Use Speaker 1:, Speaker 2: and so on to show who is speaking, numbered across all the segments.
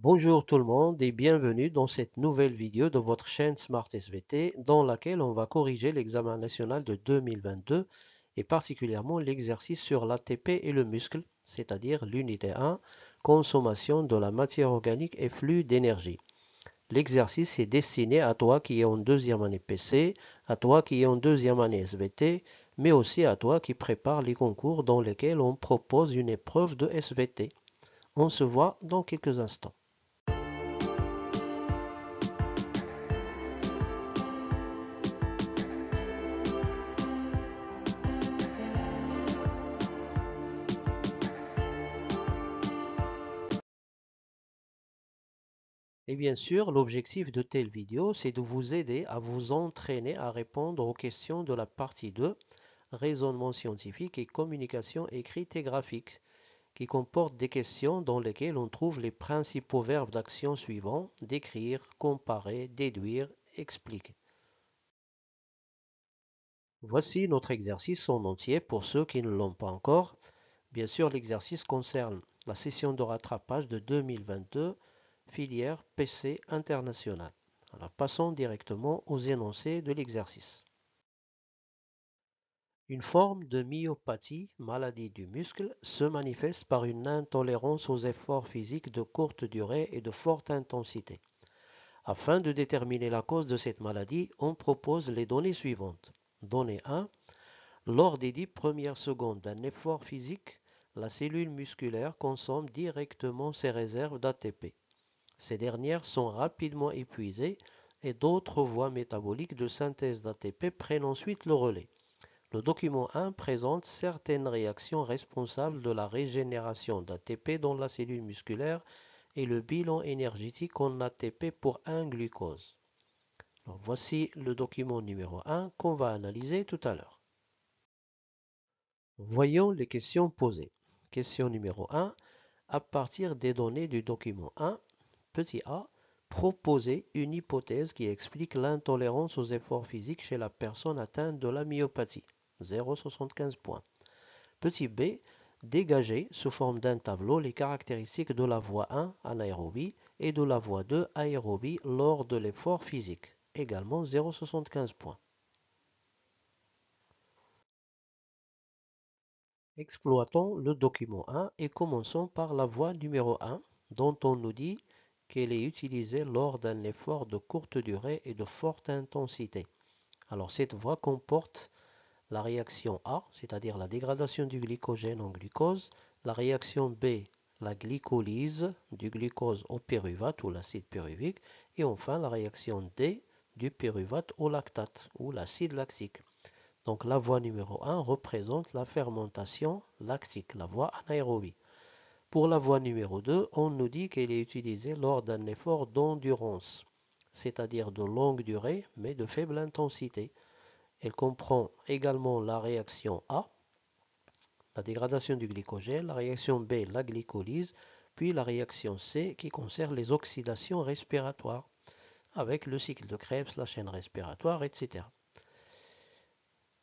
Speaker 1: Bonjour tout le monde et bienvenue dans cette nouvelle vidéo de votre chaîne Smart SVT dans laquelle on va corriger l'examen national de 2022 et particulièrement l'exercice sur l'ATP et le muscle, c'est-à-dire l'unité 1, consommation de la matière organique et flux d'énergie. L'exercice est destiné à toi qui es en deuxième année PC, à toi qui es en deuxième année SVT, mais aussi à toi qui prépare les concours dans lesquels on propose une épreuve de SVT. On se voit dans quelques instants. Et bien sûr, l'objectif de telle vidéo, c'est de vous aider à vous entraîner à répondre aux questions de la partie 2, raisonnement scientifique et communication écrite et graphique, qui comporte des questions dans lesquelles on trouve les principaux verbes d'action suivants: décrire, comparer, déduire, expliquer. Voici notre exercice en entier pour ceux qui ne l'ont pas encore. Bien sûr, l'exercice concerne la session de rattrapage de 2022, filière PC internationale. Alors passons directement aux énoncés de l'exercice. Une forme de myopathie, maladie du muscle, se manifeste par une intolérance aux efforts physiques de courte durée et de forte intensité. Afin de déterminer la cause de cette maladie, on propose les données suivantes. Donnée 1. Lors des 10 premières secondes d'un effort physique, la cellule musculaire consomme directement ses réserves d'ATP. Ces dernières sont rapidement épuisées et d'autres voies métaboliques de synthèse d'ATP prennent ensuite le relais. Le document 1 présente certaines réactions responsables de la régénération d'ATP dans la cellule musculaire et le bilan énergétique en ATP pour 1 glucose. Alors voici le document numéro 1 qu'on va analyser tout à l'heure. Voyons les questions posées. Question numéro 1. À partir des données du document 1, petit a, proposer une hypothèse qui explique l'intolérance aux efforts physiques chez la personne atteinte de la myopathie. 0,75 points. Petit b, dégager sous forme d'un tableau les caractéristiques de la voie 1 anaérobie et de la voie 2 aérobie lors de l'effort physique. Également 0,75 points. Exploitons le document 1 et commençons par la voie numéro 1 dont on nous dit qu'elle est utilisée lors d'un effort de courte durée et de forte intensité. Alors cette voie comporte la réaction A, c'est-à-dire la dégradation du glycogène en glucose, la réaction B, la glycolyse du glucose au pyruvate ou l'acide pyruvique, et enfin la réaction D, du pyruvate au lactate ou l'acide lactique. Donc la voie numéro 1 représente la fermentation lactique, la voie anaérobie. Pour la voie numéro 2, on nous dit qu'elle est utilisée lors d'un effort d'endurance, c'est-à-dire de longue durée mais de faible intensité. Elle comprend également la réaction A, la dégradation du glycogène, la réaction B, la glycolyse, puis la réaction C qui concerne les oxydations respiratoires, avec le cycle de Krebs, la chaîne respiratoire, etc.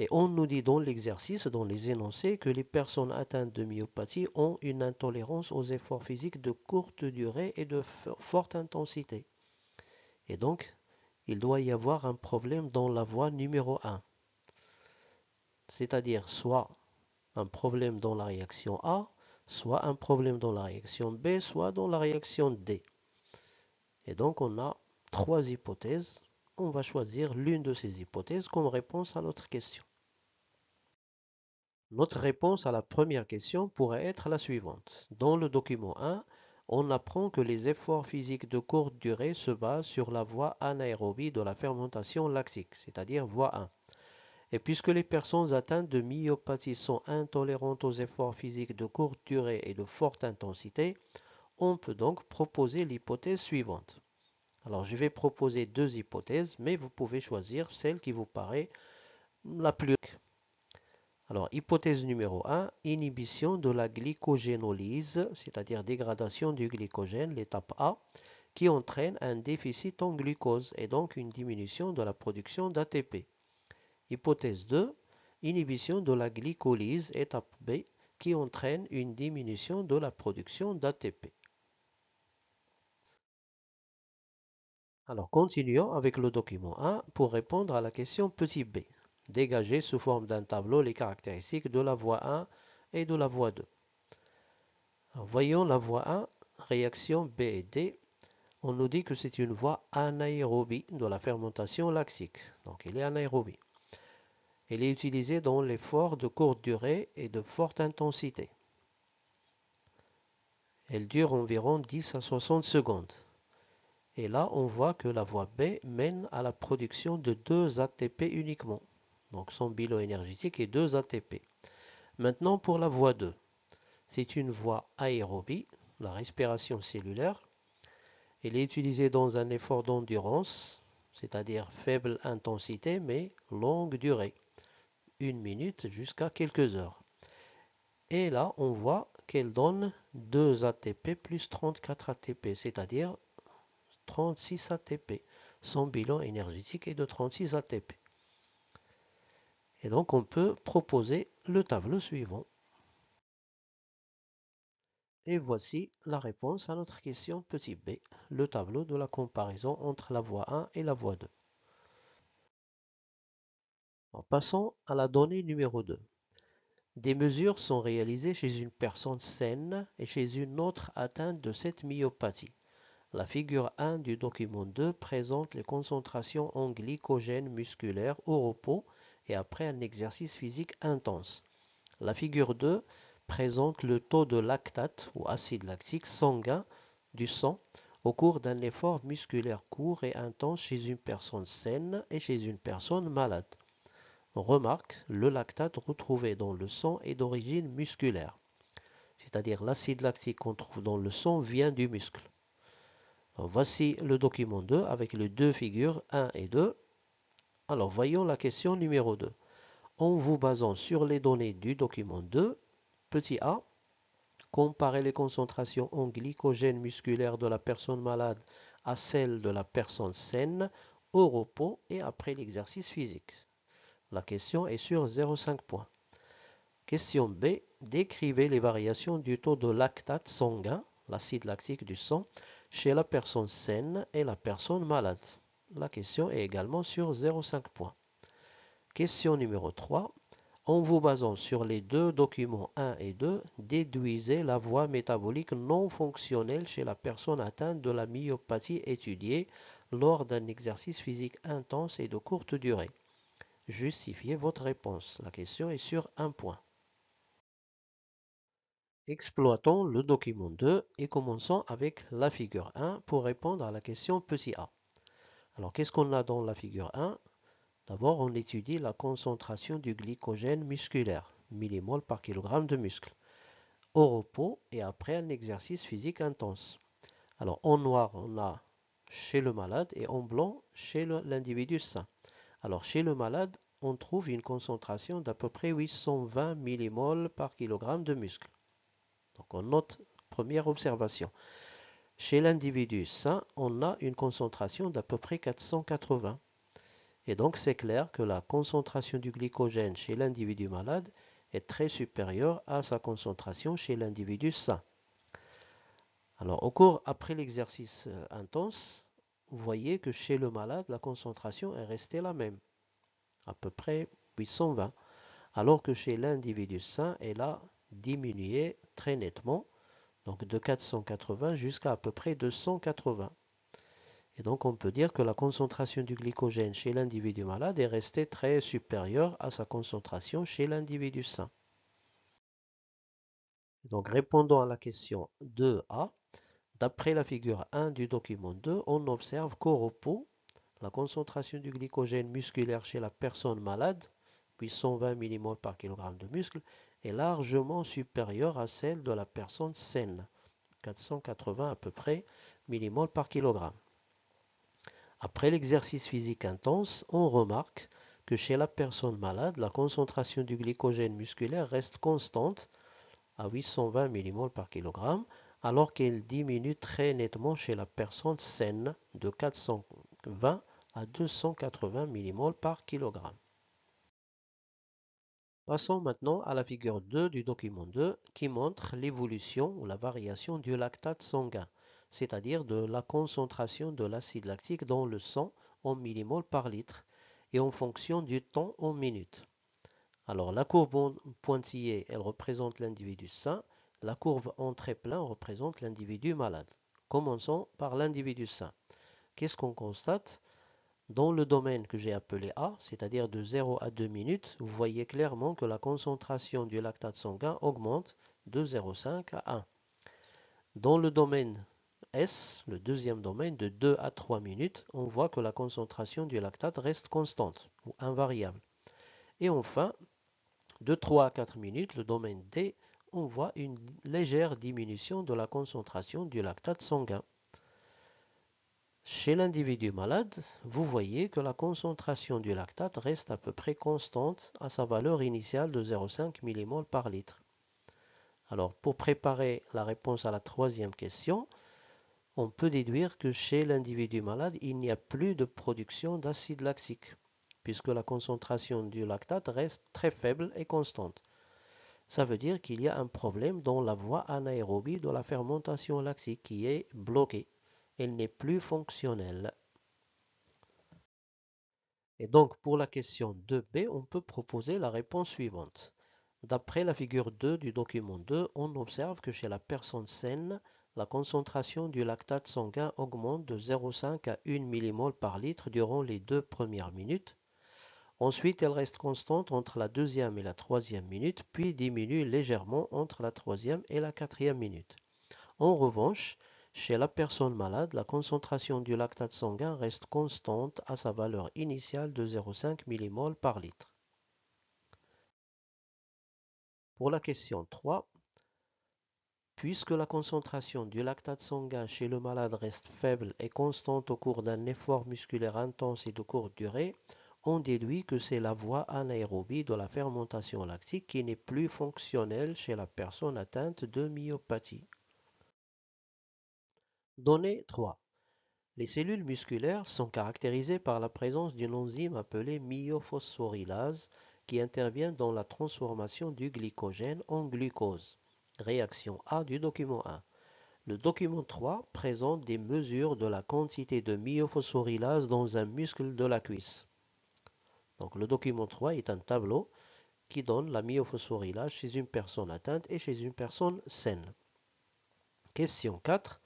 Speaker 1: Et on nous dit dans l'exercice, dans les énoncés, que les personnes atteintes de myopathie ont une intolérance aux efforts physiques de courte durée et de forte intensité. Et donc, il doit y avoir un problème dans la voie numéro 1. C'est-à-dire soit un problème dans la réaction A, soit un problème dans la réaction B, soit dans la réaction D. Et donc, on a trois hypothèses. On va choisir l'une de ces hypothèses comme réponse à notre question. Notre réponse à la première question pourrait être la suivante. Dans le document 1, on apprend que les efforts physiques de courte durée se basent sur la voie anaérobie de la fermentation lactique, c'est-à-dire voie 1. Et puisque les personnes atteintes de myopathie sont intolérantes aux efforts physiques de courte durée et de forte intensité, on peut donc proposer l'hypothèse suivante. Alors je vais proposer deux hypothèses, mais vous pouvez choisir celle qui vous paraît la plus. Alors, hypothèse numéro 1, inhibition de la glycogénolyse, c'est-à-dire dégradation du glycogène, l'étape A, qui entraîne un déficit en glucose et donc une diminution de la production d'ATP. Hypothèse 2, inhibition de la glycolyse, étape B, qui entraîne une diminution de la production d'ATP. Alors, continuons avec le document 1 pour répondre à la question petit b. Dégager sous forme d'un tableau les caractéristiques de la voie 1 et de la voie 2. Alors, voyons la voie 1, réaction B et D. On nous dit que c'est une voie anaérobie de la fermentation lactique. Donc, elle est anaérobie. Elle est utilisée dans l'effort de courte durée et de forte intensité. Elle dure environ 10 à 60 secondes. Et là, on voit que la voie B mène à la production de 2 ATP uniquement. Donc son bilan énergétique est 2 ATP. Maintenant pour la voie 2. C'est une voie aérobie, la respiration cellulaire. Elle est utilisée dans un effort d'endurance, c'est-à-dire faible intensité mais longue durée, 1 minute jusqu'à quelques heures. Et là, on voit qu'elle donne 2 ATP plus 34 ATP, c'est-à-dire 36 ATP. Son bilan énergétique est de 36 ATP. Et donc, on peut proposer le tableau suivant. Et voici la réponse à notre question petit b, le tableau de la comparaison entre la voie 1 et la voie 2. Alors, passons à la donnée numéro 2. Des mesures sont réalisées chez une personne saine et chez une autre atteinte de cette myopathie. La figure 1 du document 2 présente les concentrations en glycogène musculaire au repos et après un exercice physique intense. La figure 2 présente le taux de lactate ou acide lactique sanguin du sang au cours d'un effort musculaire court et intense chez une personne saine et chez une personne malade. Remarque, le lactate retrouvé dans le sang est d'origine musculaire, c'est-à-dire l'acide lactique qu'on trouve dans le sang vient du muscle. Alors, voici le document 2 avec les deux figures 1 et 2. Alors voyons la question numéro 2. En vous basant sur les données du document 2, petit a, comparez les concentrations en glycogène musculaire de la personne malade à celles de la personne saine au repos et après l'exercice physique. La question est sur 0,5 points. Question B. Décrivez les variations du taux de lactate sanguin, l'acide lactique du sang, chez la personne saine et la personne malade. La question est également sur 0,5 points. Question numéro 3. En vous basant sur les deux documents 1 et 2, déduisez la voie métabolique non fonctionnelle chez la personne atteinte de la myopathie étudiée lors d'un exercice physique intense et de courte durée. Justifiez votre réponse. La question est sur 1 point. Exploitons le document 2 et commençons avec la figure 1 pour répondre à la question petit a. Alors, qu'est-ce qu'on a dans la figure 1? D'abord, on étudie la concentration du glycogène musculaire, millimoles par kilogramme de muscle, au repos et après un exercice physique intense. Alors, en noir, on a chez le malade et en blanc chez l'individu sain. Alors, chez le malade, on trouve une concentration d'à peu près 820 millimoles par kilogramme de muscle. Donc, on note première observation. Chez l'individu sain, on a une concentration d'à peu près 480. Et donc, c'est clair que la concentration du glycogène chez l'individu malade est très supérieure à sa concentration chez l'individu sain. Alors, après l'exercice intense, vous voyez que chez le malade, la concentration est restée la même, à peu près 820, alors que chez l'individu sain, elle a diminué très nettement, donc de 480 jusqu'à peu près 280. Et donc on peut dire que la concentration du glycogène chez l'individu malade est restée très supérieure à sa concentration chez l'individu sain. Donc répondons à la question 2a. D'après la figure 1 du document 2, on observe qu'au repos, la concentration du glycogène musculaire chez la personne malade, 820 mmol par kg de muscle, est largement supérieure à celle de la personne saine, 480 à peu près mmol par kg. Après l'exercice physique intense, on remarque que chez la personne malade, la concentration du glycogène musculaire reste constante à 820 mmol par kg, alors qu'elle diminue très nettement chez la personne saine de 420 à 280 mmol par kg. Passons maintenant à la figure 2 du document 2 qui montre l'évolution ou la variation du lactate sanguin c'est-à-dire de la concentration de l'acide lactique dans le sang en millimoles par litre, et en fonction du temps en minutes. Alors la courbe pointillée, elle représente l'individu sain, la courbe en trait plein représente l'individu malade. Commençons par l'individu sain. Qu'est-ce qu'on constate? Dans le domaine que j'ai appelé A, c'est-à-dire de 0 à 2 minutes, vous voyez clairement que la concentration du lactate sanguin augmente de 0,5 à 1. Dans le domaine S, le deuxième domaine, de 2 à 3 minutes, on voit que la concentration du lactate reste constante ou invariable. Et enfin, de 3 à 4 minutes, le domaine D, on voit une légère diminution de la concentration du lactate sanguin. Chez l'individu malade, vous voyez que la concentration du lactate reste à peu près constante à sa valeur initiale de 0,5 mmol par litre. Alors, pour préparer la réponse à la troisième question, on peut déduire que chez l'individu malade, il n'y a plus de production d'acide lactique, puisque la concentration du lactate reste très faible et constante. Ça veut dire qu'il y a un problème dans la voie anaérobie de la fermentation lactique qui est bloquée. Elle n'est plus fonctionnelle. Et donc, pour la question 2b, on peut proposer la réponse suivante. D'après la figure 2 du document 2, on observe que chez la personne saine, la concentration du lactate sanguin augmente de 0,5 à 1 mmol par litre durant les 2 premières minutes. Ensuite, elle reste constante entre la deuxième et la troisième minute, puis diminue légèrement entre la troisième et la quatrième minute. En revanche, chez la personne malade, la concentration du lactate sanguin reste constante à sa valeur initiale de 0,5 mmol par litre. Pour la question 3, puisque la concentration du lactate sanguin chez le malade reste faible et constante au cours d'un effort musculaire intense et de courte durée, on déduit que c'est la voie anaérobie de la fermentation lactique qui n'est plus fonctionnelle chez la personne atteinte de myopathie. Donnée 3. Les cellules musculaires sont caractérisées par la présence d'une enzyme appelée myophosphorylase qui intervient dans la transformation du glycogène en glucose. Réaction A du document 1. Le document 3 présente des mesures de la quantité de myophosphorylase dans un muscle de la cuisse. Donc le document 3 est un tableau qui donne la myophosphorylase chez une personne atteinte et chez une personne saine. Question 4.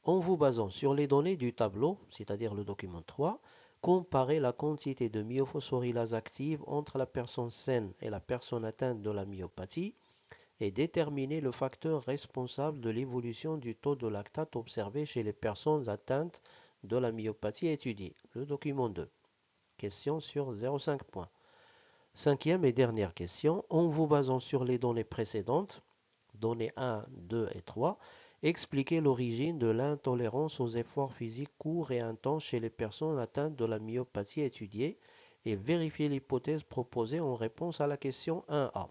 Speaker 1: En vous basant sur les données du tableau, c'est-à-dire le document 3, comparez la quantité de myophosphorylase active entre la personne saine et la personne atteinte de la myopathie et déterminez le facteur responsable de l'évolution du taux de lactate observé chez les personnes atteintes de la myopathie étudiée. Le document 2. Question sur 0,5 points. Cinquième et dernière question. En vous basant sur les données précédentes, données 1, 2 et 3, expliquez l'origine de l'intolérance aux efforts physiques courts et intenses chez les personnes atteintes de la myopathie étudiée et vérifiez l'hypothèse proposée en réponse à la question 1A.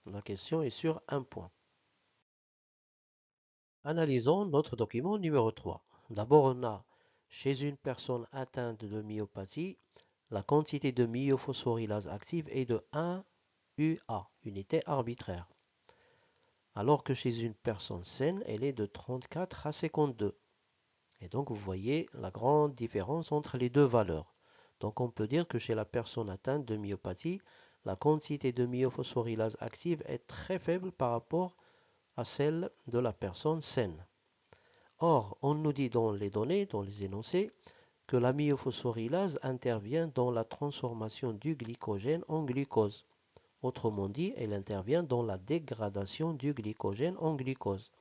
Speaker 1: La question est sur un point. Analysons notre document numéro 3. D'abord, on a, chez une personne atteinte de myopathie, la quantité de myophosphorylase active est de 1 UA, unité arbitraire, alors que chez une personne saine, elle est de 34 à 52. Et donc, vous voyez la grande différence entre les deux valeurs. Donc, on peut dire que chez la personne atteinte de myopathie, la quantité de myophosphorylase active est très faible par rapport à celle de la personne saine. Or, on nous dit dans les données, dans les énoncés, que la myophosphorylase intervient dans la transformation du glycogène en glucose. Autrement dit, elle intervient dans la dégradation du glycogène en glucose.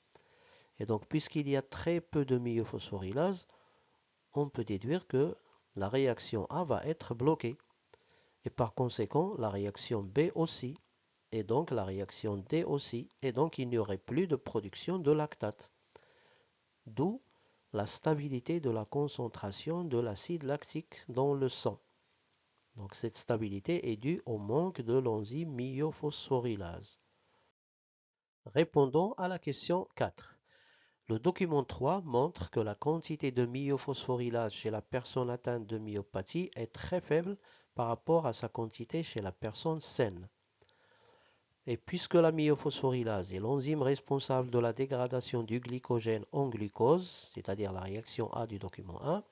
Speaker 1: Et donc, puisqu'il y a très peu de myophosphorylase, on peut déduire que la réaction A va être bloquée. Et par conséquent, la réaction B aussi. Et donc, la réaction D aussi. Et donc, il n'y aurait plus de production de lactate. D'où la stabilité de la concentration de l'acide lactique dans le sang. Donc cette stabilité est due au manque de l'enzyme myophosphorylase. Répondons à la question 4. Le document 3 montre que la quantité de myophosphorylase chez la personne atteinte de myopathie est très faible par rapport à sa quantité chez la personne saine. Et puisque la myophosphorylase est l'enzyme responsable de la dégradation du glycogène en glucose, c'est-à-dire la réaction A du document 1,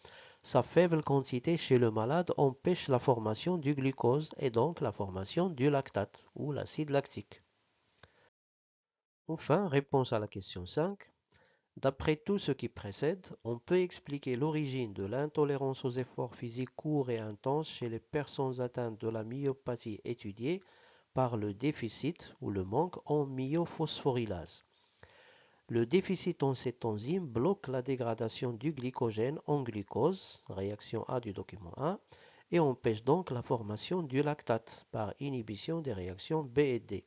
Speaker 1: sa faible quantité chez le malade empêche la formation du glucose et donc la formation du lactate ou l'acide lactique. Enfin, réponse à la question 5. D'après tout ce qui précède, on peut expliquer l'origine de l'intolérance aux efforts physiques courts et intenses chez les personnes atteintes de la myopathie étudiée par le déficit ou le manque en myophosphorylase. Le déficit en cette enzyme bloque la dégradation du glycogène en glucose, réaction A du document 1, et empêche donc la formation du lactate par inhibition des réactions B et D.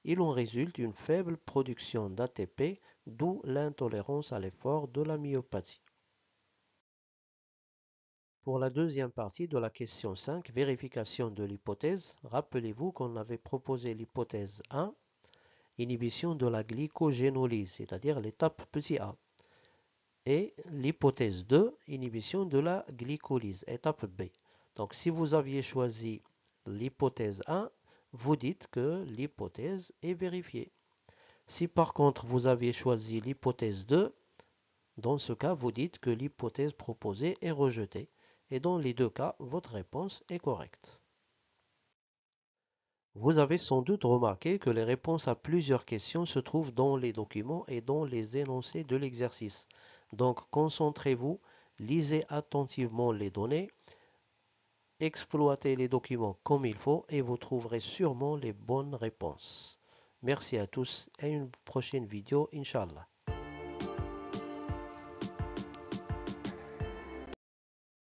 Speaker 1: Il en résulte une faible production d'ATP, d'où l'intolérance à l'effort de la myopathie. Pour la deuxième partie de la question 5, vérification de l'hypothèse, rappelez-vous qu'on avait proposé l'hypothèse 1, inhibition de la glycogénolyse, c'est-à-dire l'étape petit a, et l'hypothèse 2, inhibition de la glycolyse, étape B. Donc si vous aviez choisi l'hypothèse 1, vous dites que l'hypothèse est vérifiée. Si par contre vous aviez choisi l'hypothèse 2, dans ce cas, vous dites que l'hypothèse proposée est rejetée. Et dans les deux cas, votre réponse est correcte. Vous avez sans doute remarqué que les réponses à plusieurs questions se trouvent dans les documents et dans les énoncés de l'exercice. Donc concentrez-vous, lisez attentivement les données, exploitez les documents comme il faut et vous trouverez sûrement les bonnes réponses. Merci à tous et à une prochaine vidéo, Inch'Allah.